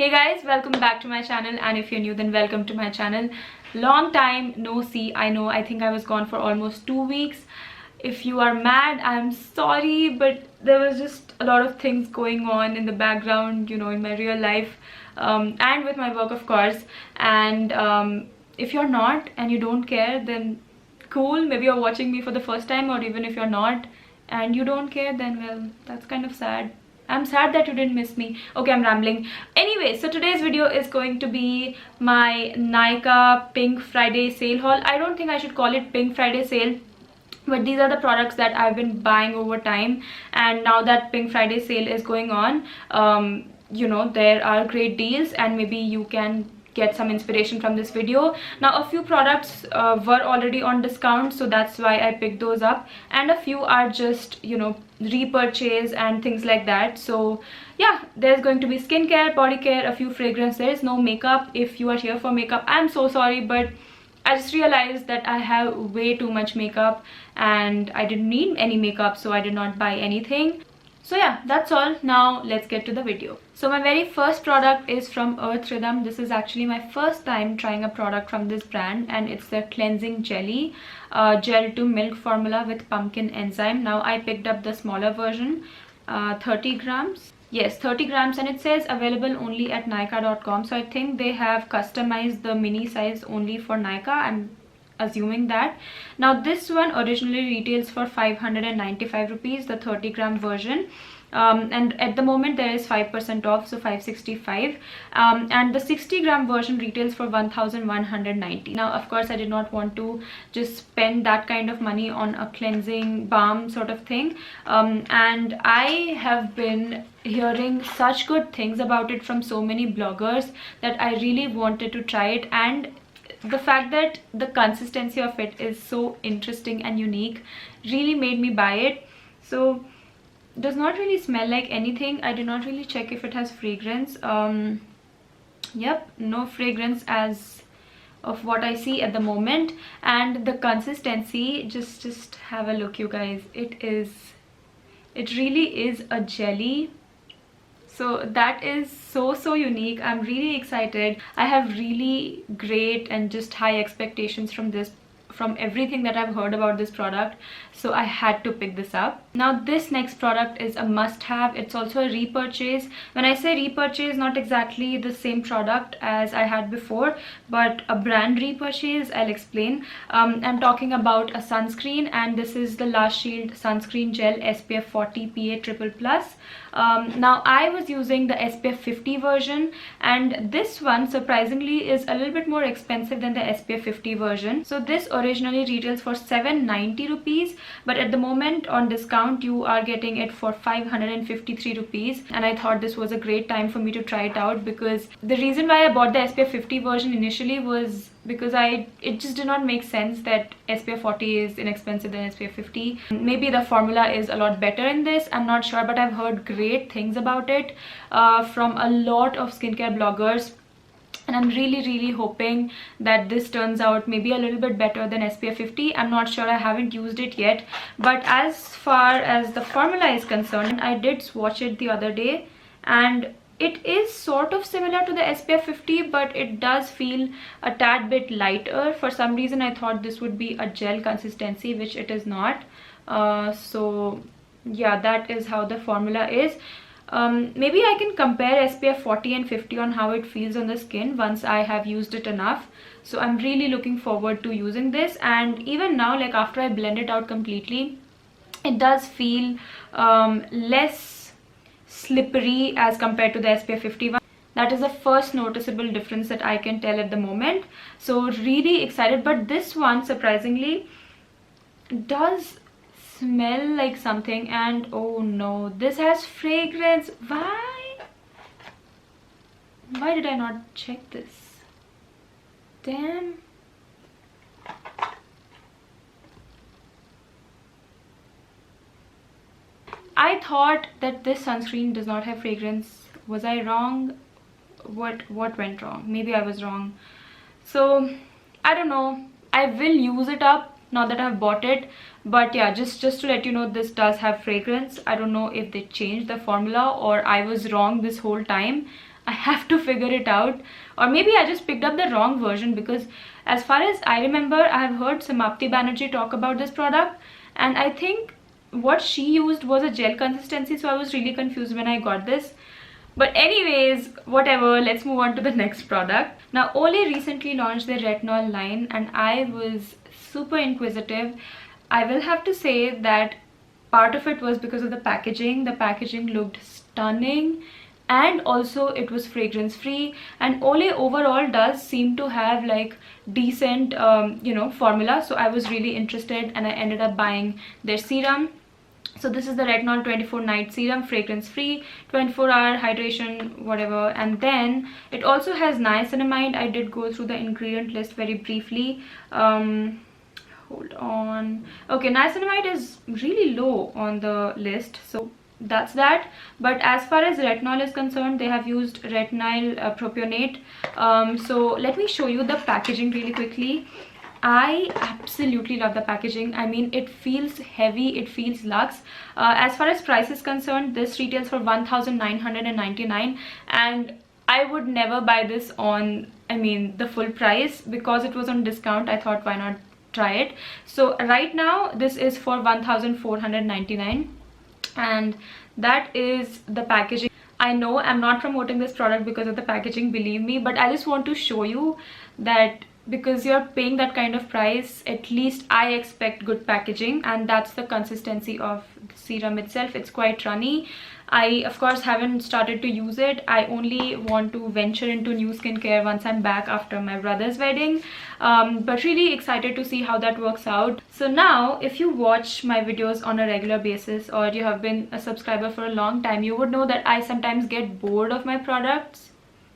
Hey guys, welcome back to my channel, and if you're new then welcome to my channel. Long time no see. I know, I think I was gone for almost 2 weeks. If you are mad, I'm sorry, but there was just a lot of things going on in the background, you know, in my real life, and with my work, of course. And if you're not and you don't care, then cool, maybe you're watching me for the first time, or even if you're not and you don't care, then well, that's kind of sad. I'm sad that you didn't miss me. Okay, I'm rambling. Anyway, so today's video is going to be my Nykaa Pink Friday sale haul. I don't think I should call it Pink Friday sale, but these are the products that I've been buying over time, and now that Pink Friday sale is going on, you know, there are great deals, and maybe you can get some inspiration from this video. Now, a few products were already on discount, so that's why I picked those up, and a few are just, you know, repurchase and things like that. So yeah, there's going to be skincare, body care, a few fragrances. There is no makeup. If you are here for makeup, I'm so sorry, but I just realized that I have way too much makeup and I didn't need any makeup, so I did not buy anything. So yeah, that's all. Now let's get to the video. So my very first product is from Earth Rhythm. This is actually my first time trying a product from this brand, and it's the cleansing jelly, gel to milk formula with pumpkin enzyme. Now I picked up the smaller version, 30 grams. Yes, 30 grams, and it says available only at Nykaa.com. So I think they have customized the mini size only for Nykaa. I'm assuming that. Now this one originally retails for 595 rupees, the 30-gram version, and at the moment there is 5% off, so 565, and the 60-gram version retails for 1190. Now of course I did not want to just spend that kind of money on a cleansing balm sort of thing, and I have been hearing such good things about it from so many bloggers that I really wanted to try it, and the fact that the consistency of it is so interesting and unique really made me buy it. So does not really smell like anything. I did not really check if it has fragrance. Yep, no fragrance as of what I see at the moment. And the consistency, just have a look, you guys. It really is a jelly. So that is so unique. I'm really excited. I have really great and just high expectations from this, from everything that I've heard about this product, so I had to pick this up. Now this next product is a must-have. It's also a repurchase. When I say repurchase, not exactly the same product as I had before, but a brand repurchase. I'll explain. I'm talking about a sunscreen, and this is the La Shield Sunscreen Gel SPF 40 PA+++. Now I was using the SPF 50 version, and this one surprisingly is a little bit more expensive than the SPF 50 version. So this originally retails for 790 rupees, but at the moment on discount you are getting it for 553 rupees, and I thought this was a great time for me to try it out, because the reason why I bought the SPF 50 version initially was because it just did not make sense that SPF 40 is inexpensive than SPF 50. Maybe the formula is a lot better in this, I'm not sure, but I've heard great things about it from a lot of skincare bloggers, and I'm really hoping that this turns out maybe a little bit better than SPF 50. I'm not sure, I haven't used it yet, but as far as the formula is concerned, I did swatch it the other day, and it is sort of similar to the SPF 50, but it does feel a tad bit lighter. For some reason I thought this would be a gel consistency, which it is not. So yeah, that is how the formula is. Maybe I can compare SPF 40 and 50 on how it feels on the skin once I have used it enough. So I'm really looking forward to using this, and even now, like after I blend it out completely, it does feel less slippery as compared to the SPF 50 one. That is the first noticeable difference that I can tell at the moment. So really excited. But this one surprisingly does smell like something, and oh no, this has fragrance. Why did I not check this? Damn. I thought that this sunscreen does not have fragrance. Was I wrong? What went wrong? Maybe I was wrong. So I don't know. I will use it up now that I've bought it, but yeah, just to let you know, this does have fragrance. I don't know if they changed the formula or I was wrong this whole time. I have to figure it out, or maybe I just picked up the wrong version, because as far as I remember, I have heard Samapti Banerjee talk about this product, and I think what she used was a gel consistency, so I was really confused when I got this. But anyways, whatever, let's move on to the next product. Now, Olay recently launched their Retinol line, and I was super inquisitive. I will have to say that part of it was because of the packaging. The packaging looked stunning, and also it was fragrance free, and Olay overall does seem to have like decent formula, so I was really interested and I ended up buying their serum. So this is the Retinol 24 night serum, fragrance free, 24-hour hydration, whatever. And then it also has niacinamide. I did go through the ingredient list very briefly. Hold on. Okay, niacinamide is really low on the list, so that's that. But as far as retinol is concerned, they have used retinol propionate. So let me show you the packaging really quickly. I absolutely love the packaging. I mean, it feels heavy, it feels luxe. As far as price is concerned, this retails for 1,999, and I would never buy this on, I mean, the full price. Because it was on discount, I thought, why not try it? So right now this is for 1,499, and that is the packaging. I know I'm not promoting this product because of the packaging, believe me, but I just want to show you that because you're paying that kind of price, at least I expect good packaging. And that's the consistency of the serum itself. It's quite runny. I of course haven't started to use it. I only want to venture into new skincare once I'm back after my brother's wedding, but really excited to see how that works out. So now, if you watch my videos on a regular basis, or you have been a subscriber for a long time, you would know that I sometimes get bored of my products,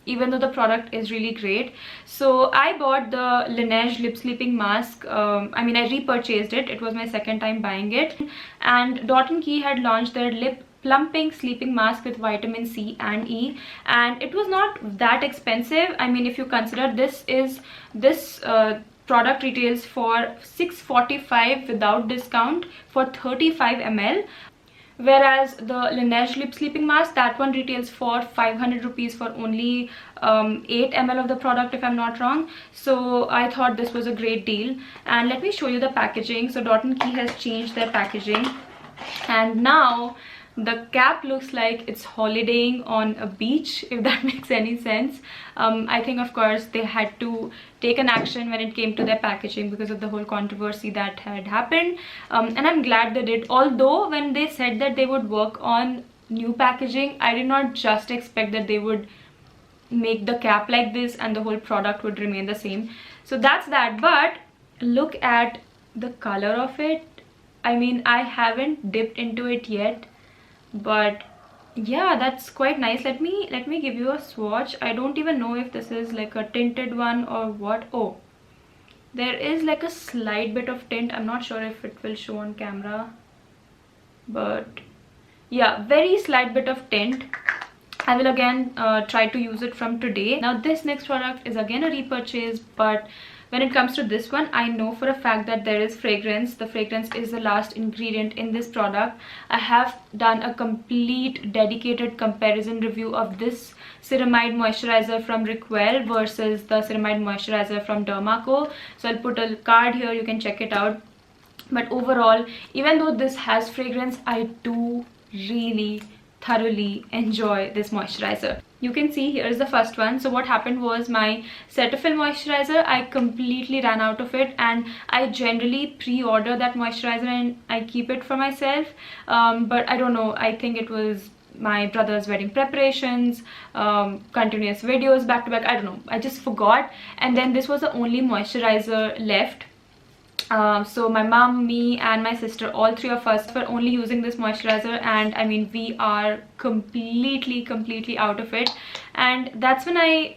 even though the product is really great. So I bought the Laneige lip sleeping mask. I mean, I repurchased it. It was my second time buying it. And Dorton had launched their lip plumping sleeping mask with vitamin C and E, and it was not that expensive. I mean, if you consider this product retails for 645 without discount for 35 ml, whereas the Laneige lip sleeping mask, that one retails for 500 rupees for only 8 ml of the product, if I'm not wrong. So I thought this was a great deal. And let me show you the packaging. So Dorton has changed their packaging, and now the cap looks like it's holidaying on a beach, if that makes any sense. I think of course they had to take an action when it came to their packaging because of the whole controversy that had happened, and I'm glad they did. Although when they said that they would work on new packaging, I did not just expect that they would make the cap like this and the whole product would remain the same. So that's that. But look at the color of it. I mean, I haven't dipped into it yet, but yeah, that's quite nice. Let me give you a swatch. I don't even know if this is like a tinted one or what. Oh, there is like a slight bit of tint. I'm not sure if it will show on camera, but yeah, very slight bit of tint. I will again try to use it from today. Now this next product is again a repurchase, but when it comes to this one, I know for a fact that there is fragrance. The fragrance is the last ingredient in this product. I have done a complete dedicated comparison review of this Ceramide moisturizer from Requell versus the Ceramide moisturizer from Dermaco. So I'll put a card here, you can check it out. But overall, even though this has fragrance, I do really thoroughly enjoy this moisturizer. You can see here is the first one. So what happened was, my Cetaphil moisturizer, I completely ran out of it, and I generally pre-order that moisturizer and I keep it for myself, but I don't know, I think it was my brother's wedding preparations, continuous videos back to back, I don't know, I just forgot. And then this was the only moisturizer left. So my mom, me and my sister, all three of us were only using this moisturizer, and I mean, we are completely out of it. And that's when I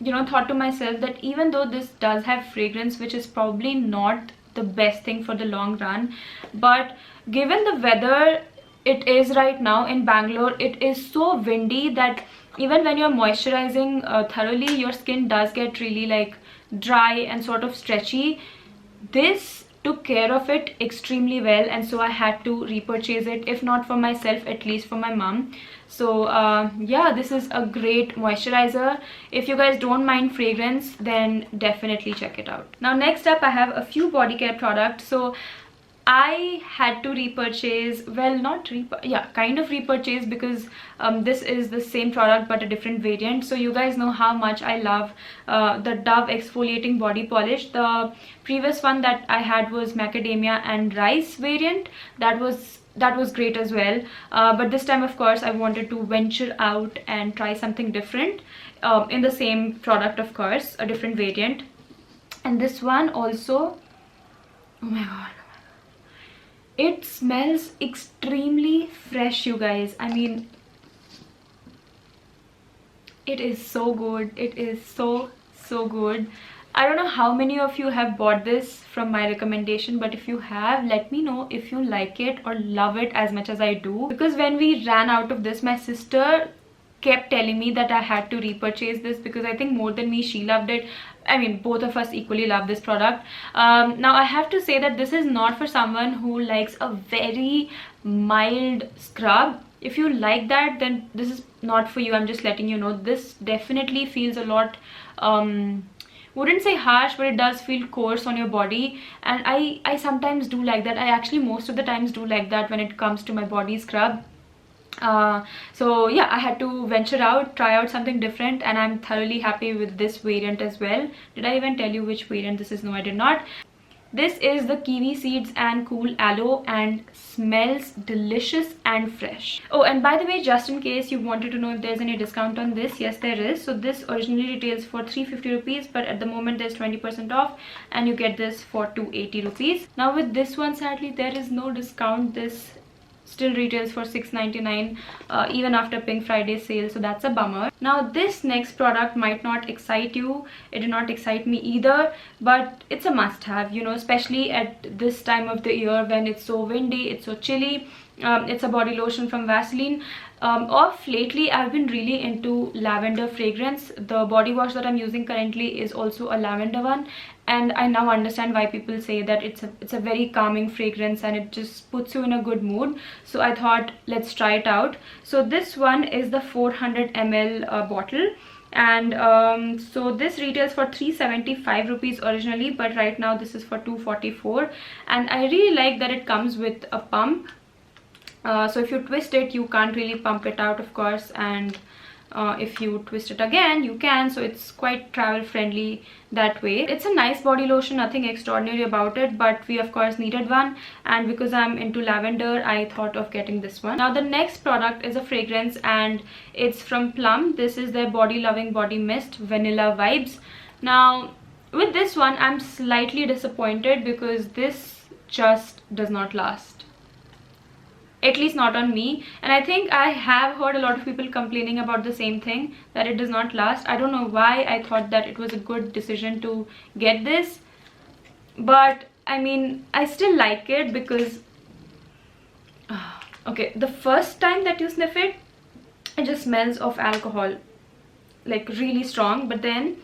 thought to myself that even though this does have fragrance, which is probably not the best thing for the long run, but given the weather it is right now in Bangalore, it is so windy that even when you're moisturizing thoroughly, your skin does get really like dry and sort of stretchy. This took care of it extremely well, and so I had to repurchase it, if not for myself, at least for my mom. So yeah, this is a great moisturizer. If you guys don't mind fragrance, then definitely check it out. Now next up, I have a few body care products. So I had to repurchase, well, not yeah, kind of repurchase, because this is the same product but a different variant. So you guys know how much I love the Dove exfoliating body polish. The previous one that I had was macadamia and rice variant. That was great as well, but this time, of course, I wanted to venture out and try something different in the same product, of course, a different variant. And this one also, oh my god, it smells extremely fresh, you guys. I mean, it is so good. It is so good. I don't know how many of you have bought this from my recommendation, but if you have, let me know if you like it or love it as much as I do. Because when we ran out of this, my sister kept telling me that I had to repurchase this, because I think more than me, she loved it. I mean, both of us equally love this product. Now I have to say that this is not for someone who likes a very mild scrub. If you like that, then this is not for you. I'm just letting you know. This definitely feels a lot, wouldn't say harsh, but it does feel coarse on your body, and I sometimes do like that. I actually most of the times do like that when it comes to my body scrub. So yeah, I had to venture out, try out something different, and I'm thoroughly happy with this variant as well. Did I even tell you which variant this is? No, I did not. This is the Kiwi seeds and cool aloe, and smells delicious and fresh. Oh, and by the way, just in case you wanted to know if there's any discount on this, yes there is. So this originally retails for 350 rupees, but at the moment there's 20% off, and you get this for 280 rupees. Now with this one, sadly there is no discount. This still retails for 6.99 even after Pink Friday sale, so that's a bummer. Now this next product might not excite you. It did not excite me either, but it's a must have, you know, especially at this time of the year when it's so windy, it's so chilly. It's a body lotion from Vaseline. Of lately, I've been really into lavender fragrance. The body wash that I'm using currently is also a lavender one, and I now understand why people say that it's a very calming fragrance and it just puts you in a good mood. So I thought, let's try it out. So this one is the 400 ml bottle, and so this retails for 375 rupees originally, but right now this is for 244, and I really like that it comes with a pump. So if you twist it, you can't really pump it out, of course, and if you twist it again, you can. So it's quite travel friendly that way. It's a nice body lotion, nothing extraordinary about it, but we of course needed one, and because I'm into lavender, I thought of getting this one. Now the next product is a fragrance, and it's from Plum. This is their Body Loving Body Mist Vanilla Vibes. Now with this one, I'm slightly disappointed because this just does not last. At least not on me, and I think I have heard a lot of people complaining about the same thing, that it does not last. I don't know why I thought that it was a good decision to get this, but I mean, I still like it because okay, the first time that you sniff it, it just smells of alcohol, like really strong, but then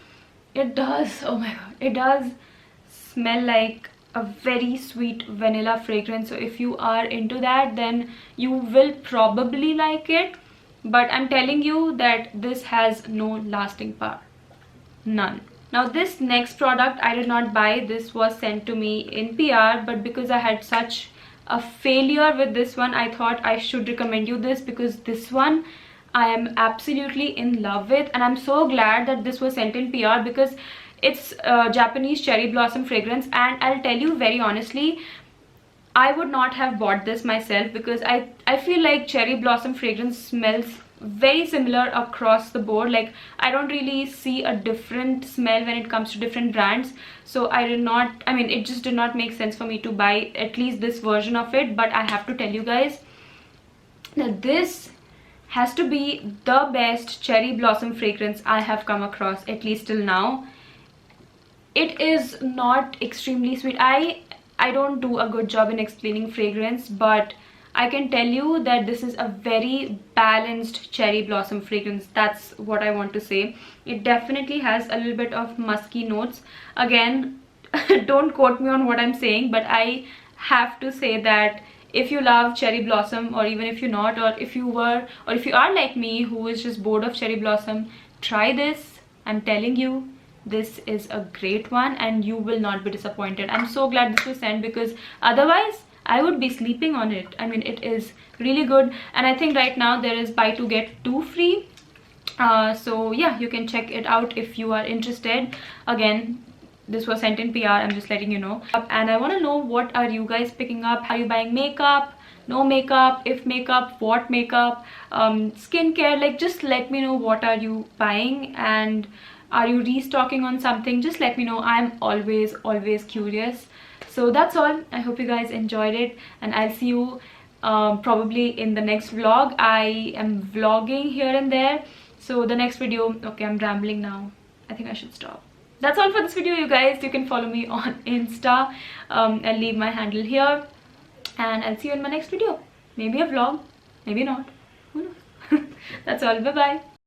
it does, oh my god, it does smell like a very sweet vanilla fragrance. So if you are into that, then you will probably like it, but I'm telling you that this has no lasting power, none. Now this next product I did not buy. This was sent to me in PR, but because I had such a failure with this one, I thought I should recommend you this, because this one I am absolutely in love with, and I'm so glad that this was sent in PR, because it's Japanese cherry blossom fragrance, and I'll tell you very honestly, I would not have bought this myself, because I feel like cherry blossom fragrance smells very similar across the board. Like, I don't really see a different smell when it comes to different brands. So I mean, it just did not make sense for me to buy at least this version of it. But I have to tell you guys that this has to be the best cherry blossom fragrance I have come across, at least till now. It is not extremely sweet. I don't do a good job in explaining fragrance, but I can tell you that this is a very balanced cherry blossom fragrance. That's what I want to say. It definitely has a little bit of musky notes. Again, don't quote me on what I'm saying, but I have to say that if you love cherry blossom, or even if you're not, or if you are like me who is just bored of cherry blossom, try this. I'm telling you, this is a great one and you will not be disappointed. I'm so glad this was sent, because otherwise I would be sleeping on it. I mean, it is really good, and I think right now there is buy 2 get 2 free. So yeah, you can check it out if you are interested. Again, this was sent in PR, I'm just letting you know. And I want to know, what are you guys picking up? Are you buying makeup, no makeup, if makeup, what makeup, skincare? Like, just let me know what are you buying, and are you restocking on something? Just let me know. I'm always curious. So that's all. I hope you guys enjoyed it, and I'll see you probably in the next vlog. I am vlogging here and there, so the next video. Okay, I'm rambling now, I think I should stop. That's all for this video, you guys. You can follow me on Insta. I'll leave my handle here, and I'll see you in my next video. Maybe a vlog, maybe not, who knows. That's all. Bye bye.